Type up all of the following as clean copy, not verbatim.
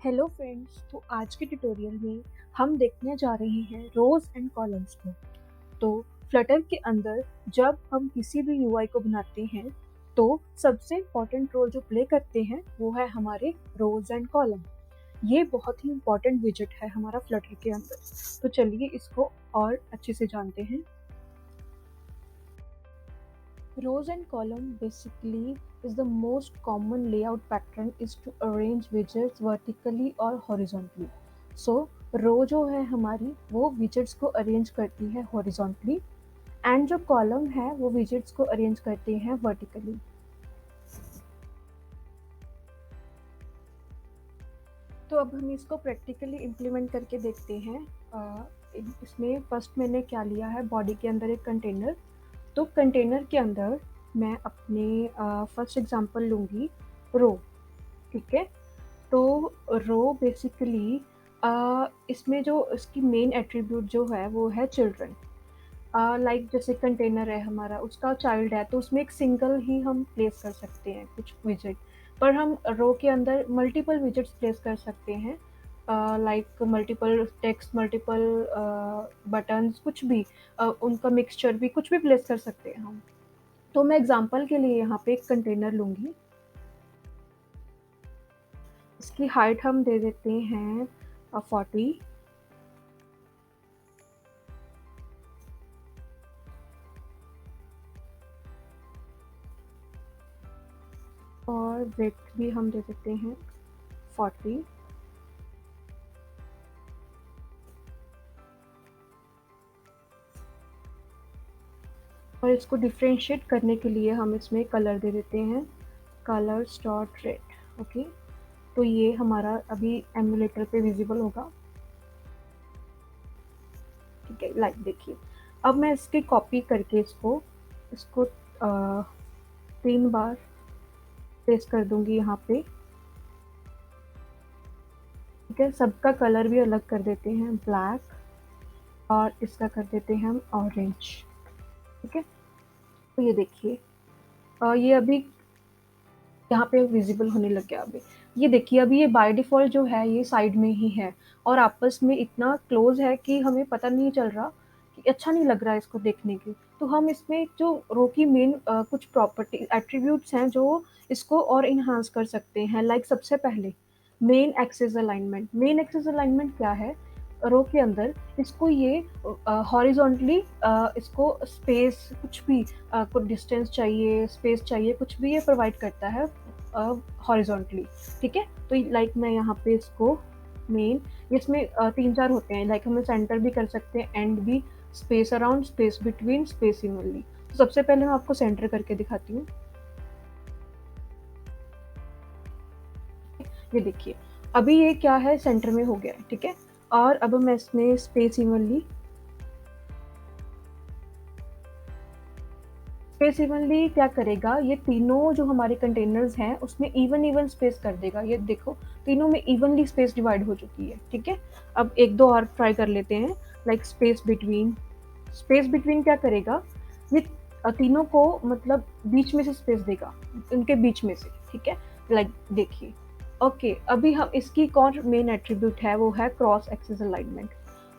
Hello friends. तो आज के ट्यूटोरियल में हम देखने जा रहे हैं रोज एंड कॉलम्स को। तो फ्लटर के अंदर जब हम किसी भी यूआई को बनाते हैं तो सबसे इम्पॉर्टेंट रोल जो प्ले करते हैं वो है हमारे रोज एंड कॉलम। ये बहुत ही इम्पॉर्टेंट विजेट है हमारा फ्लटर के अंदर। तो चलिए इसको और अच्छे से जानते हैं। Rows and column basically is the most common layout pattern is to arrange widgets vertically or horizontally. So रो जो है हमारी वो widgets को अरेंज करती है horizontally एंड जो कॉलम है वो widgets को अरेंज करते हैं vertically. तो अब हम इसको प्रैक्टिकली इम्प्लीमेंट करके देखते हैं। इसमें फर्स्ट मैंने क्या लिया है, बॉडी के अंदर एक कंटेनर। तो कंटेनर के अंदर मैं अपने फर्स्ट एग्जांपल लूँगी रो। ठीक है, तो रो बेसिकली इसमें जो इसकी मेन एट्रीब्यूट जो है वो है चिल्ड्रन। लाइक जैसे कंटेनर है हमारा, उसका चाइल्ड है तो उसमें एक सिंगल ही हम प्लेस कर सकते हैं कुछ विजेट, पर हम रो के अंदर मल्टीपल विजेट्स प्लेस कर सकते हैं। Like multiple text, multiple buttons, कुछ भी उनका मिक्सचर भी कुछ भी प्लेस कर सकते हैं हम। तो मैं एग्जांपल के लिए यहाँ पे एक कंटेनर लूँगी। इसकी हाइट हम दे देते हैं 40। और विड्थ भी हम दे देते हैं 40। और इसको डिफ्रेंशिएट करने के लिए हम इसमें कलर दे देते हैं कलर्स डॉट रेड। ओके, तो ये हमारा अभी एमुलेटर पे विजिबल होगा। ठीक है, लाइक देखिए। अब मैं इसकी कॉपी करके इसको इसको 3 बार पेस्ट कर दूंगी यहाँ पे। ठीक है, सबका कलर भी अलग कर देते हैं, ब्लैक, और इसका कर देते हैं हम ऑरेंज। ठीक है, तो ये देखिए ये अभी यहाँ पे विजिबल होने लग गया। अभी ये देखिए, अभी ये बाय डिफ़ॉल्ट जो है ये साइड में ही है और आपस में इतना क्लोज़ है कि हमें पता नहीं चल रहा, कि अच्छा नहीं लग रहा है इसको देखने के। तो हम इसमें जो रो की मेन कुछ प्रॉपर्टी एट्रीब्यूट्स हैं जो इसको और एनहांस कर सकते हैं। लाइक सबसे पहले main axis alignment. Main axis alignment क्या है, रो के अंदर इसको ये हॉरिजॉन्टली इसको स्पेस कुछ भी कुछ डिस्टेंस चाहिए, स्पेस चाहिए, कुछ भी ये प्रोवाइड करता है हॉरिजॉन्टली। ठीक है, तो लाइक मैं यहाँ पे इसको मेन, इसमें 3-4 होते हैं। लाइक हमें सेंटर भी कर सकते हैं, एंड भी, space around, space between, space evenly. तो सबसे पहले मैं आपको सेंटर करके दिखाती हूँ। ये देखिए, अभी ये क्या है, सेंटर में हो गया है। ठीक है, और अब मैं इसमें स्पेस इवनली क्या करेगा, ये तीनों जो हमारे कंटेनर्स हैं उसमें इवन स्पेस कर देगा। ये देखो, तीनों में इवनली स्पेस डिवाइड हो चुकी है। ठीक है, अब 1-2 और ट्राई कर लेते हैं। लाइक स्पेस बिटवीन क्या करेगा, ये तीनों को मतलब बीच में से स्पेस देगा, उनके बीच में से। ठीक है, लाइक देखिए। ओके, अभी हम इसकी कौन मेन एट्रीब्यूट है, वो है क्रॉस एक्सिस अलाइनमेंट।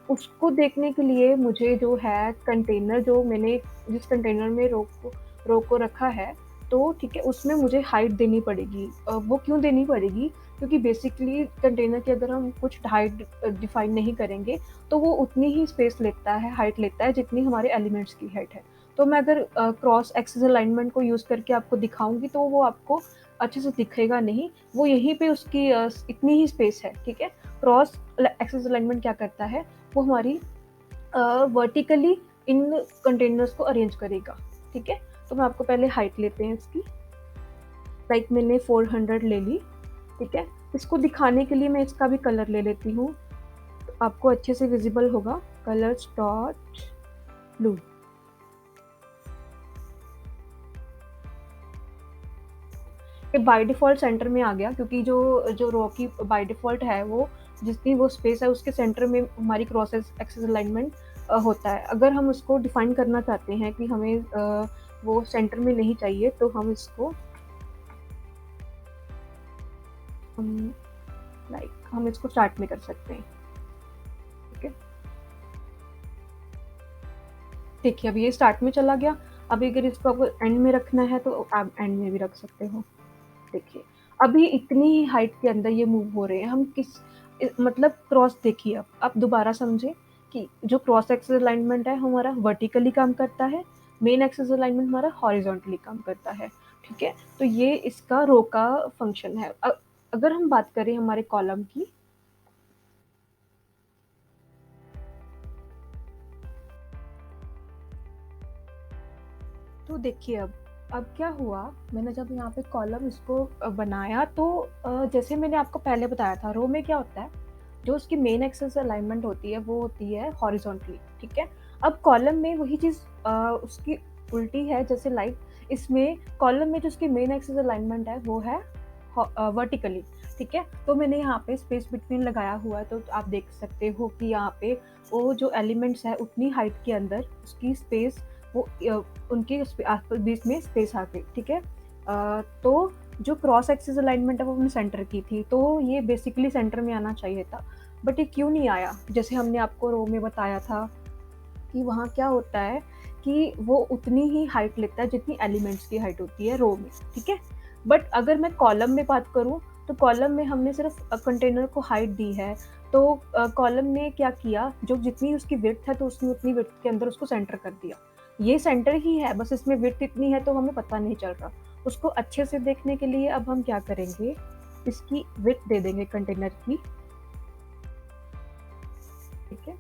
उसको देखने के लिए मुझे जो है कंटेनर, जो मैंने जिस कंटेनर में रो को रखा है, तो ठीक है, उसमें मुझे हाइट देनी पड़ेगी। वो क्यों देनी पड़ेगी, क्योंकि बेसिकली कंटेनर की अगर हम कुछ हाइट डिफाइन नहीं करेंगे तो वो उतनी ही स्पेस लेता है, हाइट लेता है, जितनी हमारे एलिमेंट्स की हाइट है। तो मैं अगर क्रॉस एक्सिस अलाइनमेंट को यूज़ करके आपको दिखाऊंगी तो वो आपको अच्छे से दिखेगा नहीं, वो यहीं पे उसकी इतनी ही स्पेस है। ठीक है, क्रॉस एक्सिस अलाइनमेंट क्या करता है, वो हमारी वर्टिकली इन कंटेनर्स को अरेंज करेगा। ठीक है, तो मैं आपको पहले हाइट लेते हैं इसकी। लाइक मैंने 400 ले ली। ठीक है, इसको दिखाने के लिए मैं इसका भी कलर ले लेती हूँ, तो आपको अच्छे से विजिबल होगा। Colours dot blue. ये बाय डिफ़ॉल्ट सेंटर में आ गया, क्योंकि जो रो की बाय डिफ़ॉल्ट है, वो जितनी वो स्पेस है उसके सेंटर में हमारी क्रॉस एक्सिस अलाइनमेंट होता है। अगर हम उसको डिफ़ाइन करना चाहते हैं कि हमें वो सेंटर में नहीं चाहिए, तो हम इसको लाइक हम इसको स्टार्ट में कर सकते हैं। ठीक है, देखिए अब ये स्टार्ट में चला गया। अभी अगर इसको आपको एंड में रखना है तो आप एंड में भी रख सकते हो। देखिए, अभी इतनी ही हाइट के अंदर ये मूव हो रहे हैं, हम मतलब क्रॉस देखिए, अब दोबारा समझें कि जो क्रॉस एक्सिस अलाइनमेंट है हमारा वर्टिकली काम करता है, मेन एक्सिस अलाइनमेंट हमारा हॉरिजॉन्टली काम करता है। ठीक है, तो ये इसका रो का फंक्शन है। अगर हम बात करें हमारे कॉलम की, तो देखिए अब क्या हुआ, मैंने जब यहाँ पे कॉलम इसको बनाया तो जैसे मैंने आपको पहले बताया था, रो में क्या होता है, जो उसकी मेन एक्सिस अलाइनमेंट होती है वो होती है हॉरिजॉन्टली। ठीक है, अब कॉलम में वही चीज़ उसकी उल्टी है, जैसे लाइक इसमें कॉलम में जो उसकी मेन एक्सिस अलाइनमेंट है वो है वर्टिकली। ठीक है, तो मैंने यहाँ पे स्पेस बिटवीन लगाया हुआ है, तो आप देख सकते हो कि यहाँ पे वो जो एलिमेंट्स है उतनी हाइट के अंदर उसकी स्पेस, वो उनके बीच में स्पेस आ गई। ठीक है, तो जो क्रॉस एक्सिस अलाइनमेंट है वो हमने सेंटर की थी, तो ये बेसिकली सेंटर में आना चाहिए था, बट ये क्यों नहीं आया, जैसे हमने आपको रो में बताया था कि वहाँ क्या होता है कि वो उतनी ही हाइट लेता है जितनी एलिमेंट्स की हाइट होती है रो में। ठीक है, बट अगर मैं कॉलम में बात करूँ तो कॉलम में हमने सिर्फ कंटेनर को हाइट दी है, तो कॉलम ने क्या किया, जो जितनी उसकी विड्थ है तो उसने उतनी विड्थ के अंदर उसको सेंटर कर दिया। ये सेंटर ही है, बस इसमें विड्थ इतनी है तो हमें पता नहीं चल रहा। उसको अच्छे से देखने के लिए अब हम क्या करेंगे, इसकी विड्थ दे देंगे कंटेनर की। ठीक है,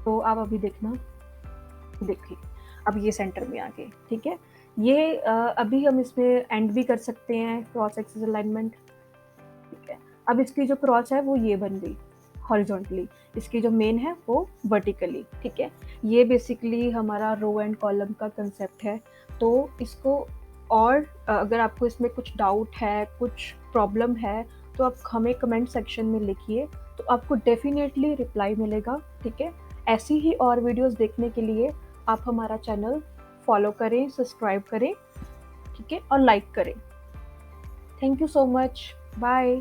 तो आप अभी देखना, देखिए अब ये सेंटर में आ गए। ठीक है, ये अभी हम इसमें एंड भी कर सकते हैं क्रॉस एक्सिस अलाइनमेंट। ठीक है, अब इसकी जो क्रॉस है वो ये बन गई हॉरिजॉन्टली, इसकी जो मेन है वो वर्टिकली। ठीक है, ये बेसिकली हमारा रो एंड कॉलम का कंसेप्ट है। तो इसको और अगर आपको इसमें कुछ डाउट है, कुछ प्रॉब्लम है, तो आप हमें कमेंट सेक्शन में लिखिए, तो आपको डेफिनेटली रिप्लाई मिलेगा। ठीक है, ऐसी ही और वीडियोस देखने के लिए आप हमारा चैनल फॉलो करें, सब्सक्राइब करें। ठीक है, और लाइक करें। Thank you so much, bye.